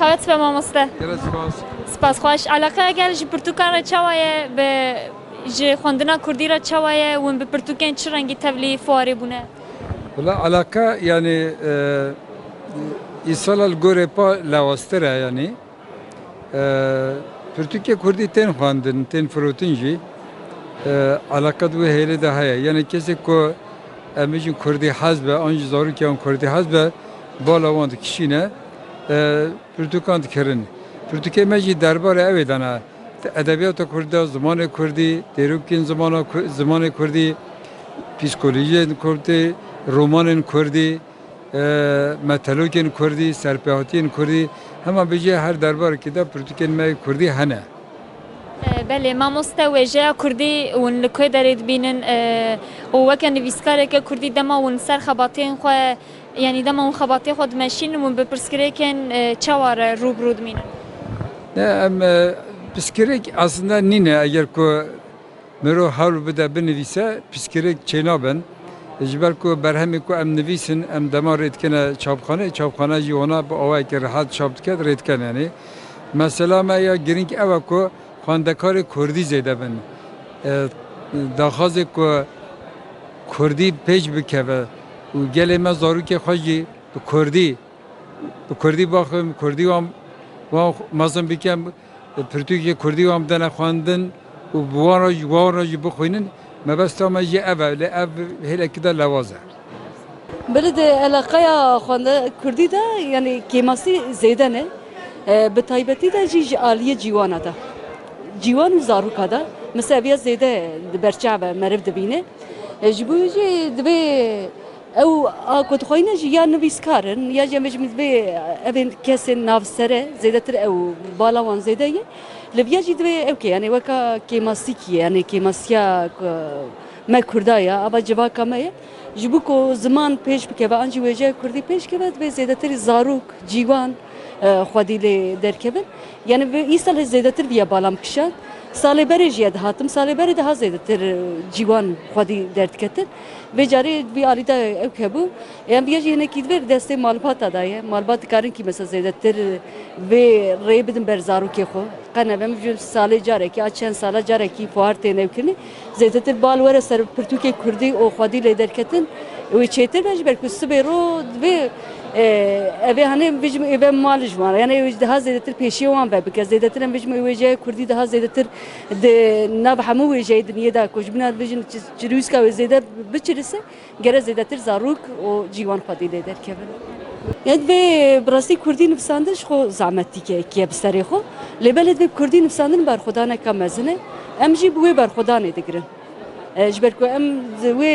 قوت به مامسته سپاس. سپاس خوش علاقه اگر جی پرتوکان را چوایه به جی خواندنا کردی را چوایه و به پرتوکان چه رنگی تبلی فواری بونه ولی علاقه yani İsal Gorepa lavastera yani Türkiye Kurdi ten xwandin ten firotinjî alakat ve hele de heye yani kesek ku emijin Kurdi hazbe anji zarûkiyan Kurdi hazbe bala wan dikişîne Türkan dikirin Türkiye mecî derbara ev dana edebiyata Kurdi zamanı Kurdi derûkên zamanı Kurdi psikolojiyên Kurdi romanên Kurdi متلوکن کردی سرپیاتین کردی همه بجای هر دربار که دا پرتوکن می کردی هنه بله مامۆستا وێژەیە کوردی ون لە کوێ دەرێت بینن وەکە نویسکارێکە کوردی دەما ون سەر خەباتێن خۆ ینی دەما ون خەباتێ خۆ دمەشین ون بە پرسکرێکێن چاوارە ڕوبڕوو دمینن نه ام پسکرێک aslında nine eğer ku mero hawl bide binivîse pskrêk çênabin Jiber ku berhemê ku em nivîsin em dema rêdikine çapxane jî ona bi awayekî rehat çap dike rêdikin yani. Mesela me ya girîng ew e ku xwendekarê Kurdî zêde bin. Daxwazê ku Kurdî pêş bikeve û gelê me zarokê xwe jî bi Kurdî baxim Kurdî wan mezin bikim pirtûkê Kurdî wan bidene xwendin û bi wan jî bixwînin مبستا ما جي أبا لأب هلا كده لوازة. بلد علاقة خانة كردي ده يعني كيماسي زيادة نه بتايبتي ده جي عالية جيوانا ده جيوان وزاروكا ده مثلا بيا زيادة برشابة مرف دبينه جبوجي دبي أو كنت خوينا جي يا نبيسكارن يا جي مجمد بي أبين كاسن نافسرة زيادة تر أو بالوان زيادة لبيا جي دبي أوكي يعني وكا كيماسيكي يعني كيماسيا ما كردايا أبا جوا كمايا جبوكو زمان پیش بكبا أنجي وجه كردي پیش كبا دبي زيادة تر زاروك جيوان خودي لي دركبن يعني إيسال زيادة تر بيا بالام كشات سالی بری جیاد هاتم سالی بری ده زیاد تر جوان خودی درد کتر و جاری بی آلیدا اوکبو ام بیاجی هنر کید ور دسته مالبات دایه مالبات کارن کی مثلا زیاد تر و ری بدن برزارو کی خو قنه بهم جو سالی جاره کی اچن سالا جاره کی فوار تنه کنی زیاد تر بال ور سر پرتوکی کردی او خودی لیدر کتن و چیتر بج بر کس برو و اوه هنه وجم اوه مالج ماره یعنی وج ده زیاد تر پیشی وان به بکز زیاد تر وجم وجه کردی ده زیاد تر ده ناب همو وجه دنیا ده کج بنا وجن چروس کا زیاد بچرسه گره زیاد تر زاروک و جیوان خودی لیدر کبن یاد به براستی کردی نفساندش خو زحمتی که بسری خو لبلد به کردی نفساندن بر خدا نکم مزنه ام جی بوی بر خدا ندگرن جبر کو ام زوی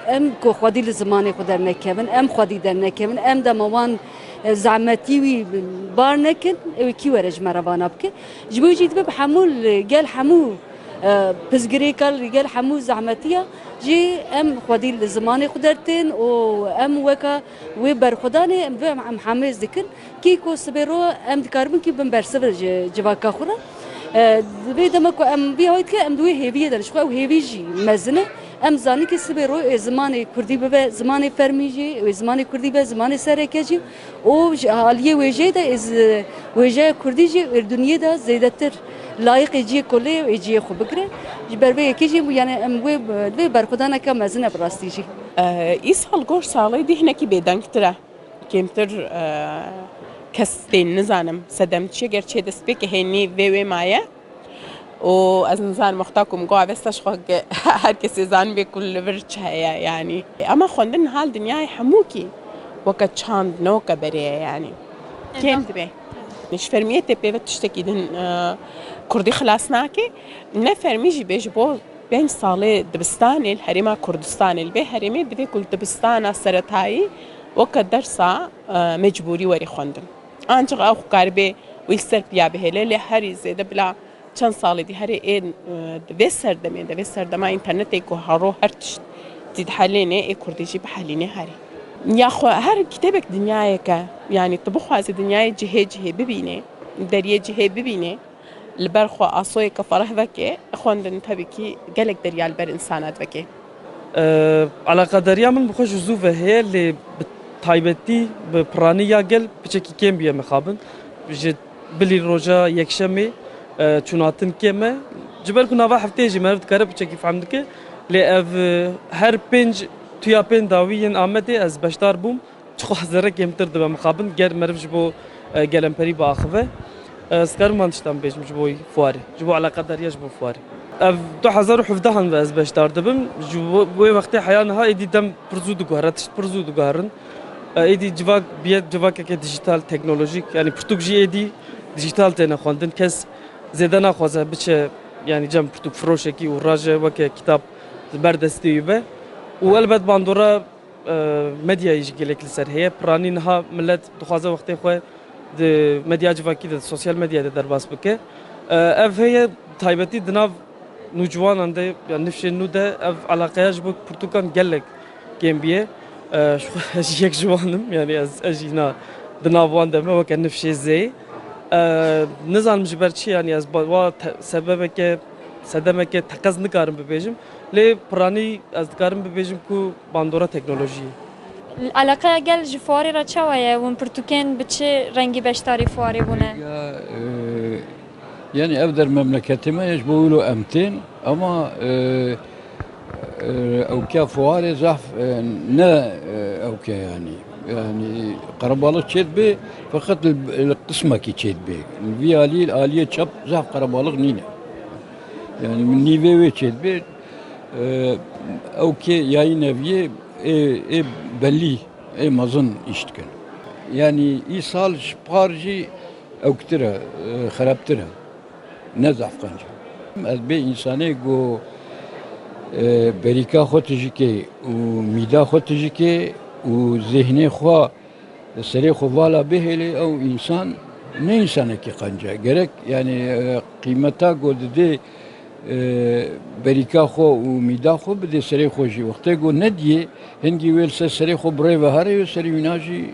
ام کو خودی لزمانی خود در نکبن ام خودی در نکبن ام دموان زعمتی وی بار نکن او کی ورج مرابانا بکه جبوی جید به حمول گل حمو پزگری کال گل حمو زعمتیه جی ام خودی لزمانی خود درتن و ام وکا وی بر خدانه ام حمز دکن کی کو سبرو ام دکاربن کی بن برسبر جواکا خورا بدم کو ام بیاید که ام دوی هیویه درش خو هیوی جی مزنه ام زانی که سبرو زمان کردی به زمان فرمیجی و زمان کردی به زمان سرکجی او حالیه وجه ده از وجه کردی جی دنیا ده زیادتر لایق جی کلی و جی خوب بگره بر به یکیجی یعنی ام وی برخودانه که مزنه براستی جی ایسال گوش سالی دیگه کی بدانکتره کمتر کستین نزانم صدم چی گرچه دست به که هنی وی مایه و از نظر مختاکم قا بستش خو هر کسی زن به کل ورچه يعني اما خوندن حال دنیای حموکی وقت چاند نو کبریه يعني كم تبي نش فرمیت به تشتکیدن کردی خلاص ناکی نه فرمیجی بیش بو 5 ساله دبستان الحريمه كردستان البه حريمه دبي كل دبستان سرتاي وقت درسا مجبوري وري خوندن انچ او قربه ويستر بیا به له هری زده بلا چند سالی دی هری این وسردمه اینترنت ایکو هارو هر تشت دید حالینه ای کردیجی به حالینه هری یا خو هر کتابک دنیای که یعنی طبخ از دنیای جهه ببینه دریه جهه ببینه البرخو آسوی که فرح وکی خوندن تبی کی گلک دریال بر انسانات وکی علاقه دریا من بخوش زوفه هي اللي تایبەتی بە پرانەیە گەل بچێکی کێم بیە مەخابن ji bilî roja yekşemê çûnatin kêm e ji ber ku nava hefteyê jî meriv dikare biçekî fehm dike lê ev her pênc tuya pên dawî yên Amedê ez beşdar bûm çixwe hezare kêmtir dibe mixabin ger meriv ji bo gelemperî biaxive ez karim van tiştan bêjim ji bo fuarê ji bo eleqedariya ji bo fuarê ev 2017 ve ez beşdar dibim ji wê wextê heya niha êdî dem pir zû diguhere tişt pir zû diguherin êdî civak biye civakeke dijital teknolojik yani pirtûk jî êdî dijital têne xwendin kes zêde naxwaze biçe yani cem pirtûk firoşekî û raje weke kitap berdestê wî be û elbet bandora medyayê jî gelek li ser heye piranî niha millet dixwaze wextê xwe di medya civakî de sosyal medyayê de derbas bike ev heye taybetî di nav nûciwanan de yani nifşên nû de ev alaqeya ji bo pirtûkan gelek kêm biye ez yek ciwanim yani ez jîna di nav wan de me weke nifşê zê nizanim ji ber çi yani ez wa sebebeke sedemeke teqez nikarim bibêjim lê piranî ez dikarim bibêjim ku bandora teknolojiyê Alaqeya gel ji fuarê re çawa ye hûn pirtûkên bi çi rengî beşdarî fuarê bûne يعني أقدر مملكتي ما يجبوا له أمتين أما أو كفواري زحف نا أو يعني قربالة تشيد بي فقط القسمة كي تشيد بي الفيالي الآلية تشاب زحف قربالة نينا يعني من نيفي تشيد بي أو كي ياي نفيه بلي مازن يشتكن يعني إيصال شبارجي أو كتيرة خرابترها نزعف قنجة أذبي إنساني جو بريكا خوتجيكي وميدا خوتجيكي وذهني خوا سري خوالا به لي أو إنسان نه إنسان كي قنجة جرك يعني قيمتها قد دي بريكا خو وميدا خو بدي سري خوجي وقتها جو نديه هنجي ويل سري خو بري وهاري وسري يناجي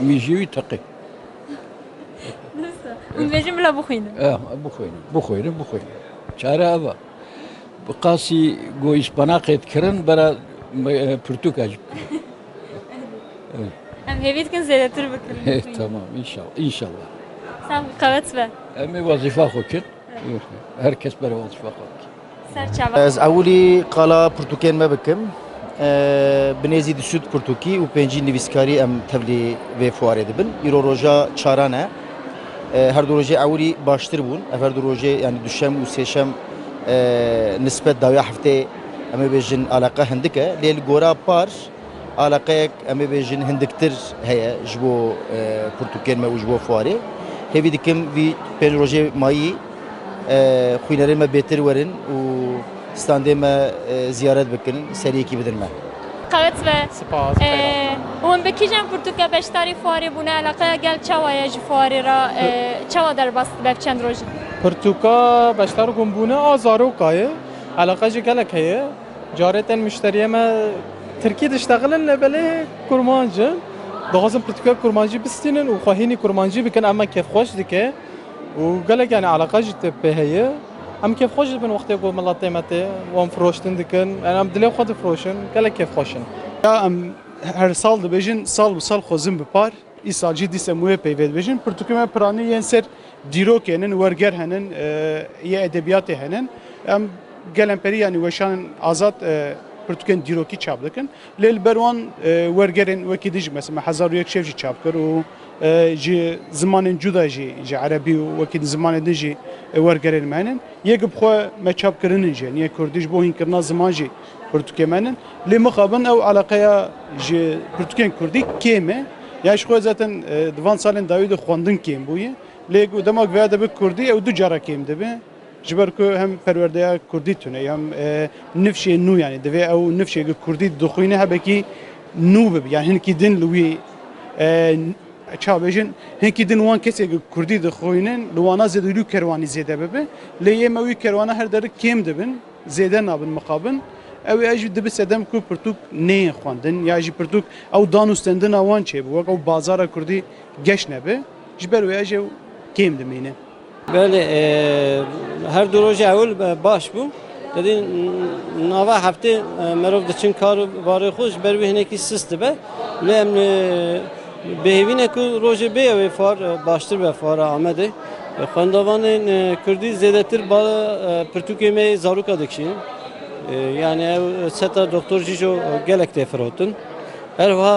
ميجيوي تقي bêjim bila bixwînin بخوين çare ava بقاسي جو إسباناقيت كرن برا برتوكاج em hêvî dikin zêdetir bikin tamam inşallah sen qewet be أمي وظيفة خوكت herkes برا وظيفة خوك ser çava Ez awilî qala pirtûkên me bikim binêzî di Sûd Pirtûkî û pêncî nivîskarî em tevlî vê fuarê dibin îro roja çaran e her du rojê ewilî baştir bûn ev her du rojê yani duşem û sêşem nispet dawiya heftê em ê bêjin aleqe hindik e lê li gora par aleqeyek em ê bêjin hindiktir heye ji bo pirtûkên me û ji bo fuarê hêvî dikim vî pênc rojê mayî xwînerên me bêtir werin û standê me ziyaret bikin seriyekî bidin me qewet be Spas. hûn bi kîjan pirtûka beşdarî fuarê bûne alaqeya gel çawa ye ji fuarê re çawa derbas dibe çend rojî Pirtûka beşdar gumbûne a zarokayê eleqe jî gelek heye caretên müşteriye me Tirkî dişteqilin lebelê kurmancin dixwazin pirtûka kurmancî bistînin û xwehînî kurmancî bikin em kevxweş dike û gelek yani eleqe jî te pê heye em kevxweş dibin wextê ku miletê me tê wan firoştin dikin em dilê xwe difiroşin gelek kevxweşin Ya em her sal dibêjin sal bi sal xwezin bi par îsal jî dîsem wê peyvê dibêjin pirtûkê me piranî yên ser dîrokê henin werger henin yê edebiyatê henin em gelemperî yanî weşanên azad pirtûkên dîrokî çap dikin lê li ber wan wergerên wekî dî mesela hezar û yek şev jî çap kir û ji zimanên cuda jî ji erebî û wekî zimanê din jî wergerên me henin yek bixwe me çap kirinin jî yek kurdî ji bo hînkirina ziman jî pirtûkê me henin lê mixabin ew alaqeya ji pirtûkên kurdî kêm e ya ji xwe zaten di van salên dawî de xwendin kêm bûye lê demak veya dibe kurdî ew du cara kêm dibe ji ber ku hem perwerdeya kurdî tune hem nifşê nû yani divê ew nifşê kurdî dixwîne hebekî nû bibe yani hinkî din li wî çavêjin hinkî din wan kesê kurdî dixwînin li wana zêdelû kerwanî zêde bibe lê êm ew kerwana her derê kêm dibin zêde nabin mixabin ew ê jî dibe sedem ku pirtûk neyên xwendin ya jî pirtûk ew danûstendina wan çêbû wek ew bazara kurdî geş nebe ji ber wê jî kêm dimîne بله هر دو روز اول باش بو یعنی نوا هفته مرد دچین کار واره خوش بر وحنکی سست به لام بهینه کو روز به و فار باشتر به فار آمده خواندوان کردی زیادتر با پرتوکیمه زاروکا دکشین yani seta doktor jijo gelek teferotun. Erva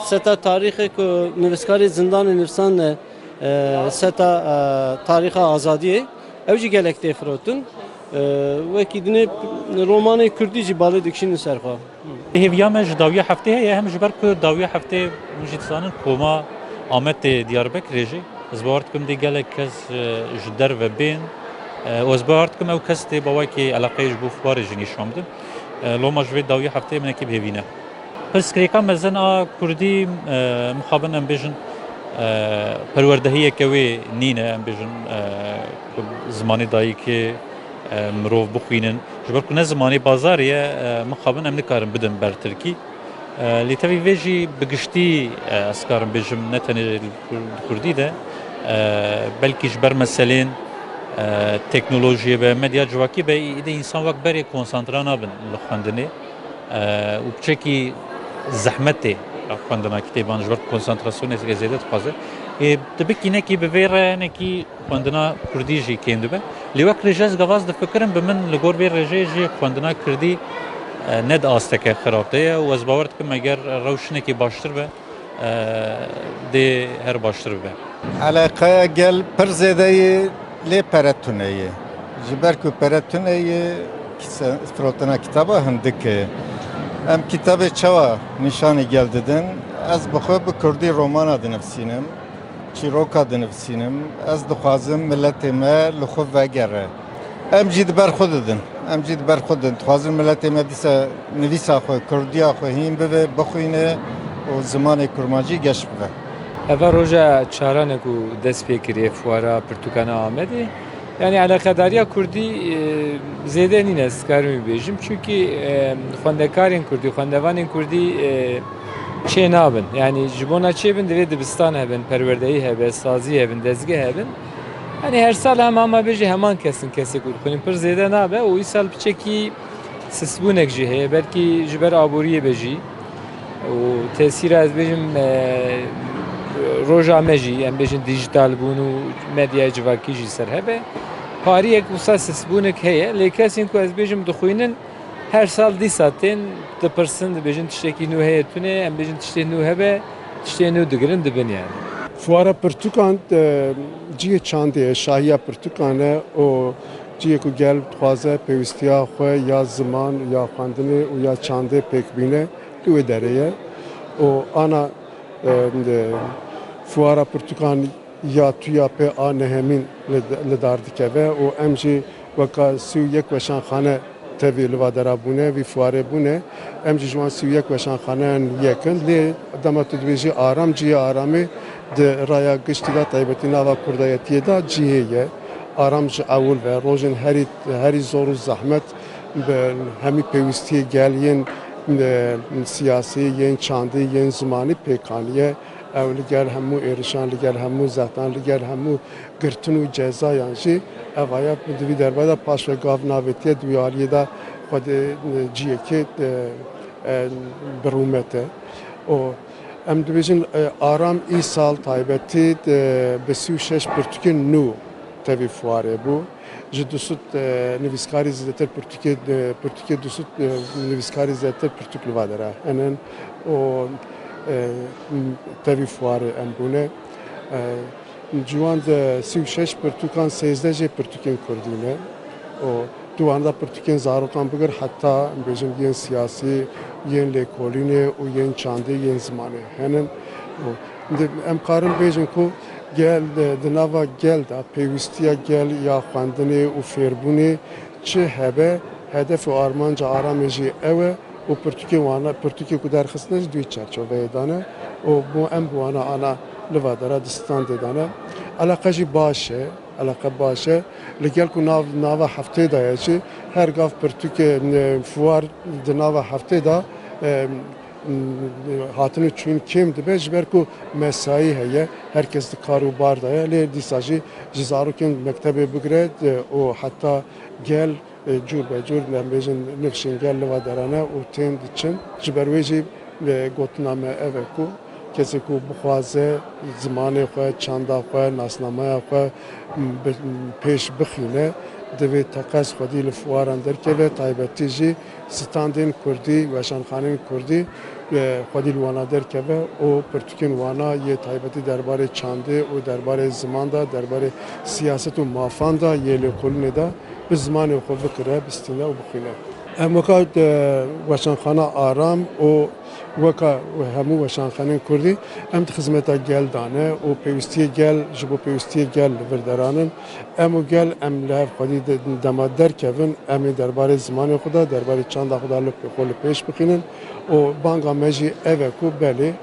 seta tarihi ku nivskari zindan nivsan seta tarihi azadiye evci gelek teferotun. Ve kidine romanı Kürdici balı dikşinin serfa. Heviyame dawiye hafteye ya hem jiber ku dawiye hafteye mujitsanın koma Ahmet Diyarbakır'ı zbart di gelek kez jder ve bin وزبارتكم او كستي بواكي علاقه جبو فوار جني شامد لو ماجوي داوي هفته من كي بهوينه بس كريكا مزن كردي مخابن ام بيجن پروردهيه كوي نينه ام بيجن زماني داي كي مروف بخوينن جبر كنا زماني بازاريه مخابن ام نكارم بدن بر تركي لتوي فيجي بگشتي اسكارم بيجم نتن الكردي ده بلكي جبر مسلين teknolojiye ve medya civaki ve de insan vak beri konsantre nabın lüxandini u çeki zahmeti lüxandina kitaban jvar konsantrasyon ez gezedet fazla tabii ki ne ki bevere ne ki lüxandina Kurdiji kendi be liwak rejaz gavaz da fikrim bemin ligor bir rejeji lüxandina Kurdi ned asteke xarabteye ve zbavart ki meger rawşne ki baştır be de her baştır be alaqaya gel perzedeyi لی پرتونهیه جبر کو پرتونهیه فراتنا کتابه هندکه ام کتاب چوا نشانی گلددن از بخواه به کردی رومان دنفسینم چیروکا دنفسینم از دخوازم ملت ما لخو وگره ام جید بر خوددن ام جید بر خوددن دخوازم ملت ما دیسا نویسا خو کردیا خو هیم به بخوینه و زمان کرمانجی گشت به اول روزا چهارانه کو دست پیکری فوارا پرتوکانا آمده yani alakadariya Kurdi zede nines karımı bejim çünkü xwendekarên Kurdî xwendevanên Kurdî çê nabin yani ji bona çê bin divê dibistan hebin perwerdeyî hebe sazî hebin dezgeh hebin hani her sal hem ama bêjî heman kesin kesek xwînin pir zêde nabe û îsal piçekî sisbûnek jî heye belkî ji ber aboriyê be jî û tesîra ez bêjim roja me jî em bêjin dijital bûn û medya civakî jî ser hebe pariyek wisa sisbûnek heye lê kesên ku ez bêjim dixwînin her sal dîsa tên dipirsin dibêjin tiştekî nû heye tune em bêjin tiştê nû hebe tiştê nû digirin dibin yani. Fuara Pirtûkan ciyê çandê şahiya Pirtûkan e û ciyê ku gel dixwaze pêwîstiya xwe ya ziman ya xwendinê û ya çandê pêkbîne li wê derê ye û ana Fuara Pirtûkan ya tuya pê a nehemîn li dar dikeve û em jî weka sî û yek weşanxane tevî li va dera bûne vî fuarê bûne em jî ji wan sî û yek weşanxaneyan yekin lê dema tu dibêjî aram ciyê aramê di raya giştî da taybetî nava kurdayetiyê da cihê ye aram ji ewil ve rojên herî zor û zehmet bi hemî pêwîstiyê gel yên siyasî yên çandî yên zimanî pêkaniye ew li gel hemû êrişan li gel hemû zehtan li gel hemû girtin û cezayan jî ev aya di vî derve de paş ve gav navêtiye duyariyê da xwedê ciyekê birûmet e û em dibêjin aram îsal taybetî bi sî û şeş pirtûkên nû tevî fuarê bû ji dusut nivîskarî zêdetir pirtûkê dusut nivîskarî zêdetir pirtûk li va dere henen û tevî fuarê em bûne ciwan de sî û şeş pirtûkan sêzde jê pirtûkên Kurdî ne û duwan da pirtûkên zarokan bigir heta bêjin yên siyasî yên lêkolînê û yên çandê yên zimanê henin em karin bêjin ku gel di nava gel da pêwîstiya gel ya xwendinê û fêrbûnê çi hebe hedef û armanca aramê jî ew e û pirtûkê ku derxistine ji duî çerçoveyê dane û em bi wana ana li va dera di standê dane eleqe jî baş e eleqe baş e li gel ku nava heftê da ye jî her gav pirtûkê fuar di nava heftê da hatını çûn kêm dibe ji ber ku mesayî heye herkes di kar û bar da ye lê dîsa jî ji zarokên mektebê bigire û heta gel جور به جور نمیجن نفشینگل و درانه و تیم دچن جبرویجی گوتنامه اوکو کسی کو بخوازه زمان خو چاندا خو ناسنامه خو پیش بخینه دوی تقص خودی لفواران درکه و تایبتی جی ستاندین کردی و شانخانین کردی خودی لوانا درکه و پرتوکین وانا یه تایبتی درباره چانده و درباره زمان دا درباره سیاست و مافان دا یه لکلونه دا به زمان خود بکره بستینه و بخینه امکان وشانخانه آرام و وکا همو وشانخانه کردی ام خدمت گل دانه و پیوستی گل جبو پیوستی گل وردارانن امو گل ام لحف خودی دمادر کردن امی درباره زمان خدا درباره چند خدا لپ خول پیش بخینن و بانگا مجی اوه کو بله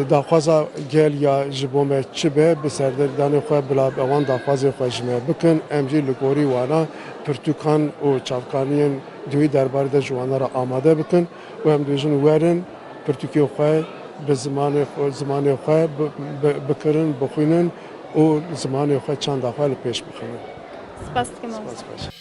داخوازا گل یا جبومه چه به بسردان خواه بلا اوان داخوازی خواه جمعه بکن امجی لگوری وانا پرتوکان و چافکانین دوی درباره ده جوانا را آماده بکن و هم دویجن ورن پرتوکی خواه به زمان خواه بکرن بخوینن و زمان خواه چند داخواه پیش بخینن سپاس